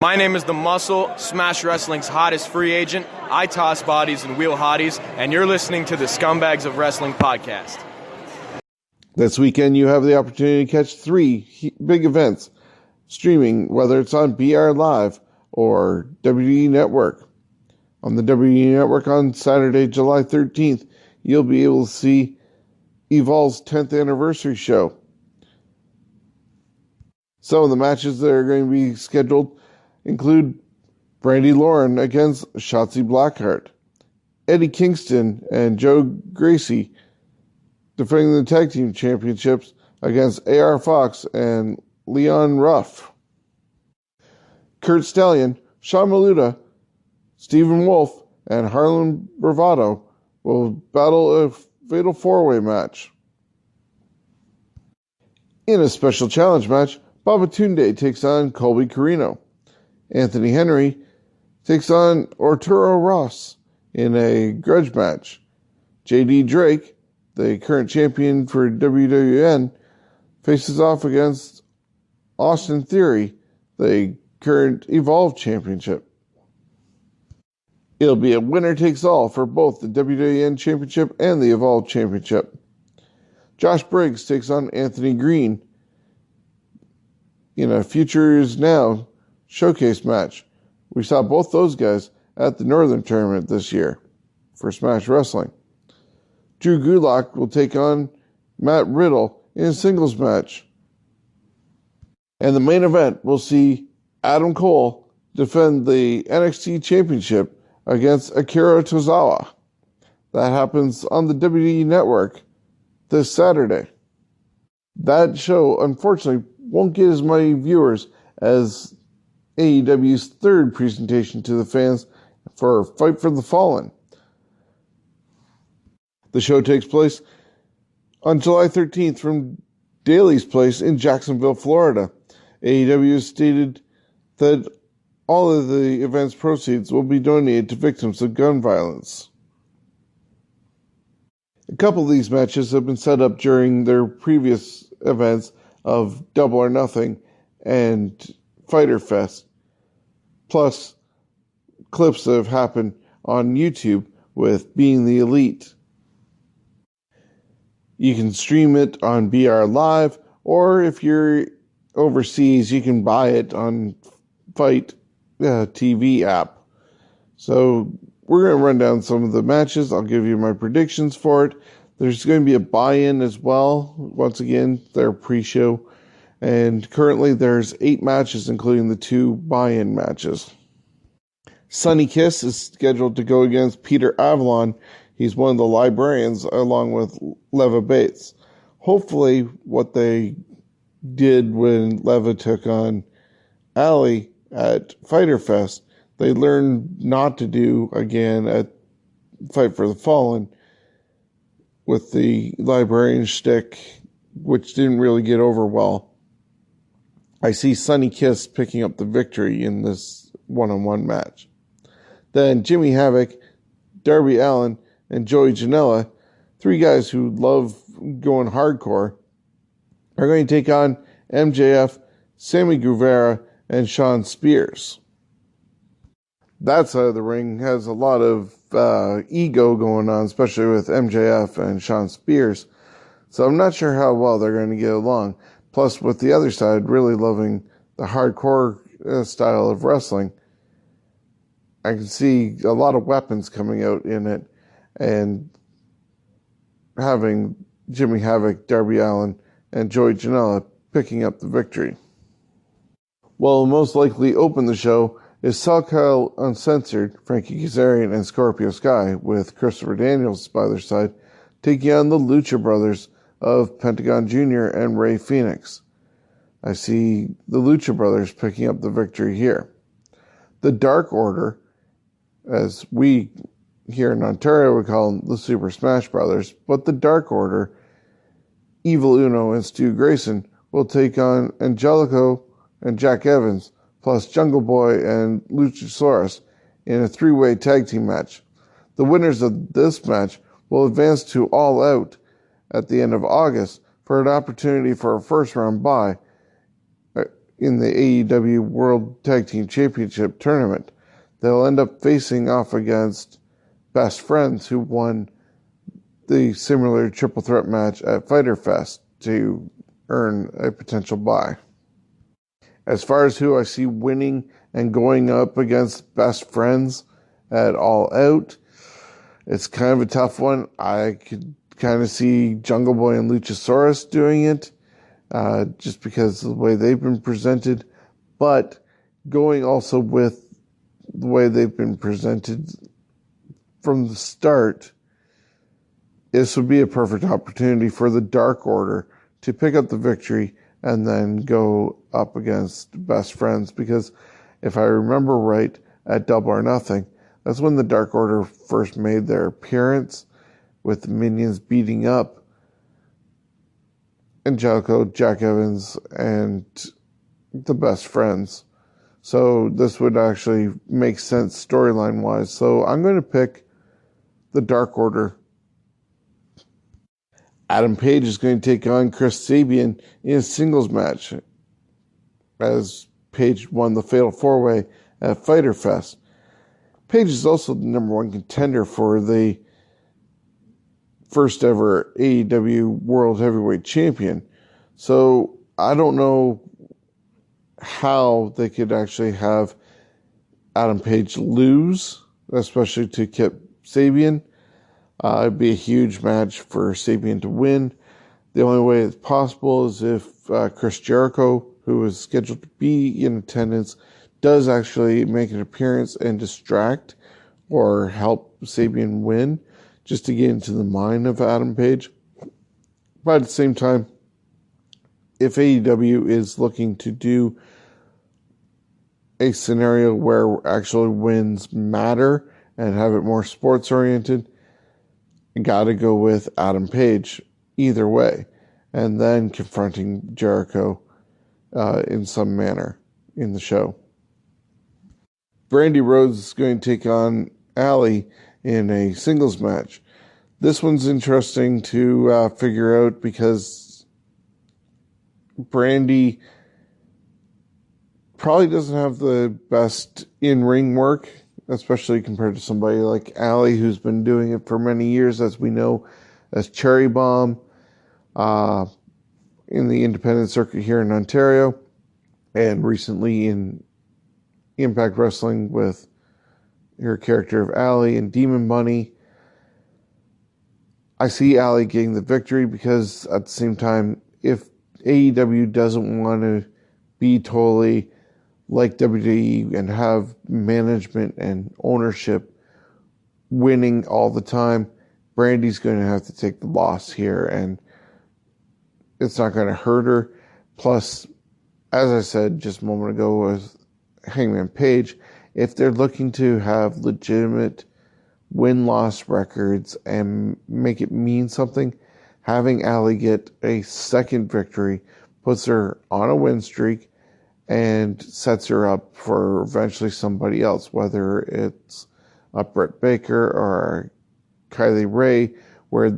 My name is The Muscle, Smash Wrestling's hottest free agent. I toss bodies and wheel hotties, and you're listening to the Scumbags of Wrestling podcast. This weekend, you have the opportunity to catch three big events streaming, whether it's on BR Live or WWE Network. On the WWE Network on Saturday, July 13th, you'll be able to see Evolve's 10th anniversary show. Some of the matches that are going to be scheduled include Brandi Lauren against Shotzi Blackheart, Eddie Kingston and Joe Gracie defending the tag team championships against AR Fox and Leon Ruff. Kurt Stallion, Sean Maluta, Stephen Wolf, and Harlan Bravado will battle a fatal four-way match. In a special challenge match, Babatunde takes on Colby Corino. Anthony Henry takes on Arturo Ross in a grudge match. J.D. Drake, the current champion for WWN, faces off against Austin Theory, the current Evolve championship. It'll be a winner-takes-all for both the WWN championship and the Evolve championship. Josh Briggs takes on Anthony Green in a Future Is Now showcase match. We saw both those guys at the Northern Tournament this year for Smash Wrestling. Drew Gulak will take on Matt Riddle in a singles match. And the main event will see Adam Cole defend the NXT Championship against Akira Tozawa. That happens on the WWE Network this Saturday. That show, unfortunately, won't get as many viewers as AEW's third presentation to the fans for Fight for the Fallen. The show takes place on July 13th from Daly's Place in Jacksonville, Florida. AEW has stated that all of the event's proceeds will be donated to victims of gun violence. A couple of these matches have been set up during their previous events of Double or Nothing and Fyter Fest, plus clips that have happened on YouTube with Being the Elite. You can stream it on BR Live, or if you're overseas, you can buy it on Fight TV app. So we're going to run down some of the matches. I'll give you my predictions for it. There's going to be a buy-in as well. Once again, their pre-show. And currently there's 8 matches, including the 2 buy-in matches. Sonny Kiss is scheduled to go against Peter Avalon. He's one of the librarians, along with Leva Bates. Hopefully what they did when Leva took on Ali at Fyter Fest, they learned not to do again at Fight for the Fallen with the librarian shtick, which didn't really get over well. I see Sonny Kiss picking up the victory in this one-on-one match. Then Jimmy Havoc, Darby Allin, and Joey Janela, 3 guys who love going hardcore, are going to take on MJF, Sammy Guevara, and Sean Spears. That side of the ring has a lot of ego going on, especially with MJF and Sean Spears. So I'm not sure how well they're going to get along. Plus, with the other side really loving the hardcore style of wrestling, I can see a lot of weapons coming out in it, and having Jimmy Havoc, Darby Allin, and Joey Janela picking up the victory. Well, most likely open the show is Salkyle Uncensored, Frankie Kazarian, and Scorpio Sky, with Christopher Daniels by their side, taking on the Lucha Brothers of Pentagon Jr. and Rey Fenix. I see the Lucha Brothers picking up the victory here. The Dark Order, as we here in Ontario would call them the Super Smash Brothers, but the Dark Order, Evil Uno and Stu Grayson, will take on Angelico and Jack Evans, plus Jungle Boy and Luchasaurus in a 3-way tag team match. The winners of this match will advance to All Out at the end of August for an opportunity for a first-round bye in the AEW World Tag Team Championship tournament. They'll end up facing off against Best Friends, who won the similar triple threat match at Fyter Fest to earn a potential bye. As far as who I see winning and going up against Best Friends at All Out, it's kind of a tough one. I could kind of see Jungle Boy and Luchasaurus doing it, just because of the way they've been presented. But going also with the way they've been presented from the start, this would be a perfect opportunity for the Dark Order to pick up the victory and then go up against Best Friends, because if I remember right, at Double or Nothing, that's when the Dark Order first made their appearance, with the Minions beating up Angelico, Jack Evans, and the Best Friends. So this would actually make sense storyline-wise. So I'm going to pick the Dark Order. Adam Page is going to take on Chris Sabian in a singles match, as Page won the Fatal 4-Way at Fyter Fest. Page is also the number one contender for the first ever AEW World Heavyweight Champion. So I don't know how they could actually have Adam Page lose, especially to Kip Sabian. It'd be a huge match for Sabian to win. The only way it's possible is if Chris Jericho, who is scheduled to be in attendance, does actually make an appearance and distract or help Sabian win, just to get into the mind of Adam Page. But at the same time, if AEW is looking to do a scenario where actually wins matter and have it more sports oriented, got to go with Adam Page either way, and then confronting Jericho in some manner in the show. Brandy Rhodes is going to take on Allie in a singles match. This one's interesting to figure out, because Brandy probably doesn't have the best in-ring work, especially compared to somebody like Allie, who's been doing it for many years, as we know, as Cherry Bomb in the independent circuit here in Ontario, and recently in Impact Wrestling with her character of Allie and Demon Bunny. I see Allie getting the victory, because at the same time, if AEW doesn't want to be totally like WWE and have management and ownership winning all the time, Brandy's going to have to take the loss here, and it's not going to hurt her. Plus, as I said just a moment ago with Hangman Page, if they're looking to have legitimate win-loss records and make it mean something, having Allie get a second victory puts her on a win streak and sets her up for eventually somebody else, whether it's a Britt Baker or Kylie Ray, where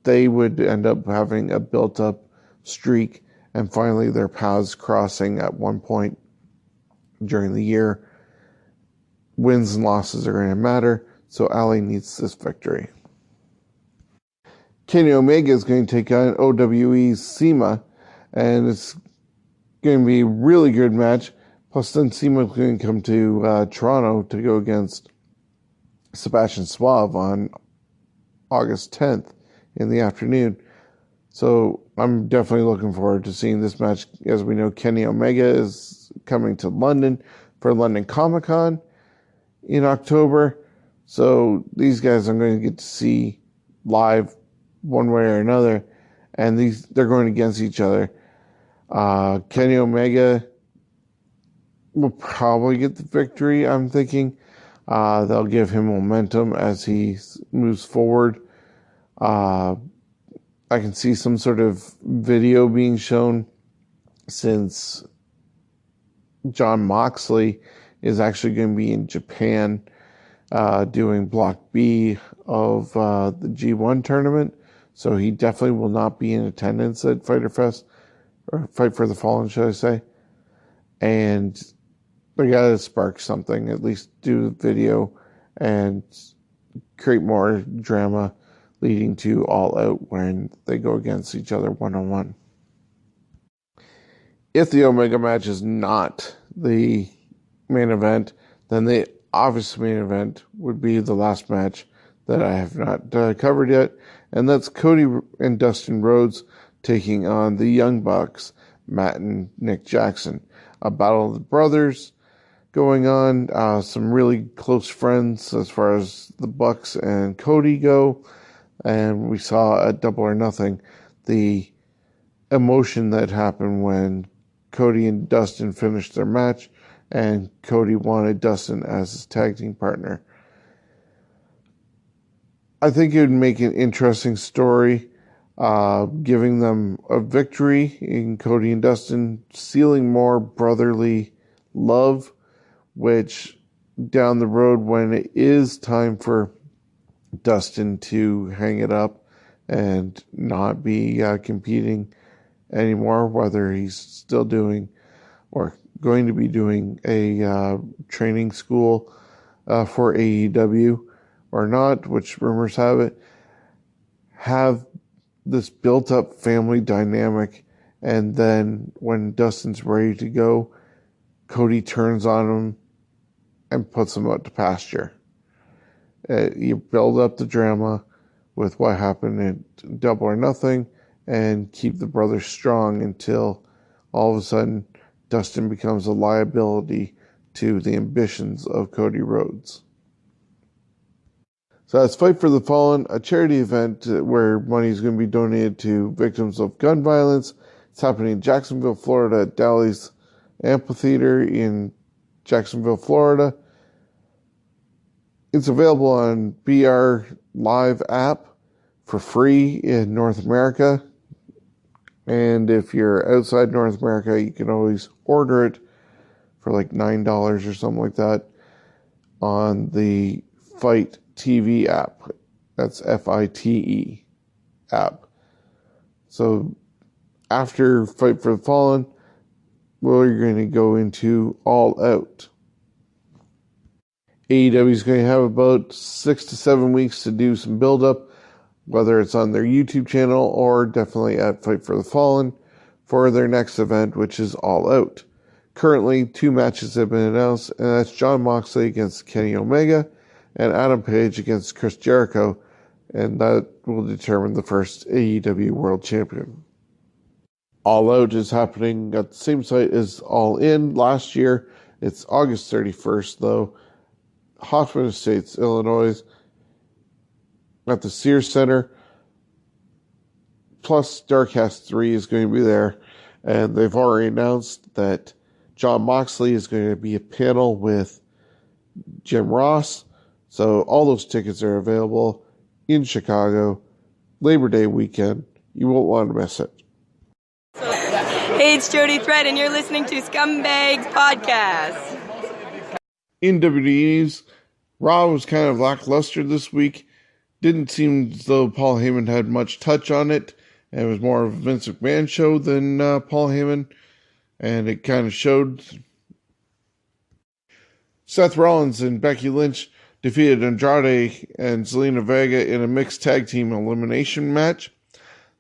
they would end up having a built-up streak, and finally their paths crossing at one point during the year. Wins and losses are going to matter, so Allie needs this victory. Kenny Omega is going to take on OWE's SEMA, and it's going to be a really good match. Plus, then SEMA is going to come to Toronto to go against Sebastian Suave on August 10th in the afternoon. So I'm definitely looking forward to seeing this match. As we know, Kenny Omega is coming to London for London Comic Con in October. So these guys I'm going to get to see live one way or another. And they're going against each other. Kenny Omega will probably get the victory, I'm thinking. They'll give him momentum as he moves forward. I can see some sort of video being shown, since Jon Moxley is actually going to be in Japan doing Block B of the G1 tournament. So he definitely will not be in attendance at Fyter Fest, or Fight for the Fallen, should I say. and they gotta spark something, at least do the video and create more drama leading to All Out when they go against each other one-on-one. If the Omega match is not the main event, then the obvious main event would be the last match that I have not covered yet, and that's Cody and Dustin Rhodes taking on the Young Bucks, Matt and Nick Jackson. A battle of the brothers going on, some really close friends as far as the Bucks and Cody go, and we saw at Double or Nothing the emotion that happened when Cody and Dustin finished their match, and Cody wanted Dustin as his tag team partner. I think it would make an interesting story, giving them a victory in Cody and Dustin, sealing more brotherly love, which down the road, when it is time for Dustin to hang it up and not be competing anymore, whether he's still doing or going to be doing a training school for AEW or not, which rumors have this built-up family dynamic, and then when Dustin's ready to go, Cody turns on him and puts him out to pasture. You build up the drama with what happened at Double or Nothing and keep the brothers strong until all of a sudden Dustin becomes a liability to the ambitions of Cody Rhodes. So that's Fight for the Fallen, a charity event where money is going to be donated to victims of gun violence. It's happening in Jacksonville, Florida at Dallas Amphitheater in Jacksonville, Florida. It's available on BR Live app for free in North America. And if you're outside North America, you can always order it for like $9 or something like that on the Fight TV app. That's FITE app. So after Fight for the Fallen, we're going to go into All Out. AEW is going to have about 6 to 7 weeks to do some build-up, whether it's on their YouTube channel or definitely at Fight for the Fallen for their next event, which is All Out. Currently, 2 matches have been announced, and that's Jon Moxley against Kenny Omega and Adam Page against Chris Jericho, and that will determine the first AEW World Champion. All Out is happening at the same site as All In last year. It's August 31st, though. Hoffman Estates, Illinois, at the Sears Center. Plus, Darkcast 3 is going to be there. And they've already announced that Jon Moxley is going to be a panel with Jim Ross. So all those tickets are available in Chicago, Labor Day weekend. You won't want to miss it. Hey, it's Jody Thread, and you're listening to Scumbags Podcast. In WWE's, Raw was kind of lackluster this week. Didn't seem as though Paul Heyman had much touch on it. And it was more of a Vince McMahon show than Paul Heyman. And it kind of showed. Seth Rollins and Becky Lynch defeated Andrade and Zelina Vega in a mixed tag team elimination match.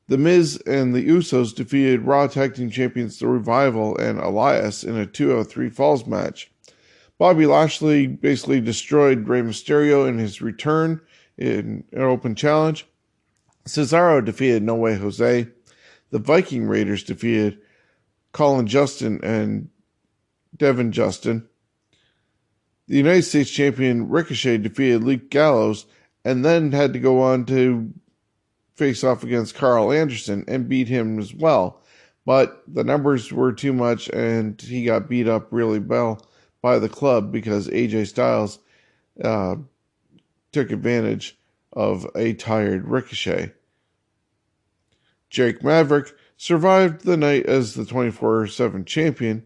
The Miz and the Usos defeated Raw Tag Team Champions The Revival and Elias in a 2-3 Falls match. Bobby Lashley basically destroyed Rey Mysterio in his return in an open challenge. Cesaro defeated No Way Jose. The Viking Raiders defeated Colin Justin and Devin Justin. The United States Champion Ricochet defeated Luke Gallows and then had to go on to face off against Carl Anderson and beat him as well. But the numbers were too much and he got beat up really well by the club because AJ Styles took advantage of a tired Ricochet. Jake Maverick survived the night as the 24/7 champion.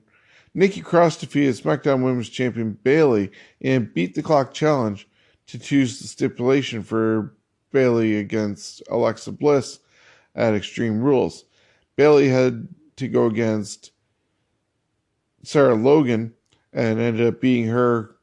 Nikki Cross defeated SmackDown Women's Champion Bayley in Beat the Clock Challenge to choose the stipulation for Bayley against Alexa Bliss at Extreme Rules. Bayley had to go against Sarah Logan and ended up beating her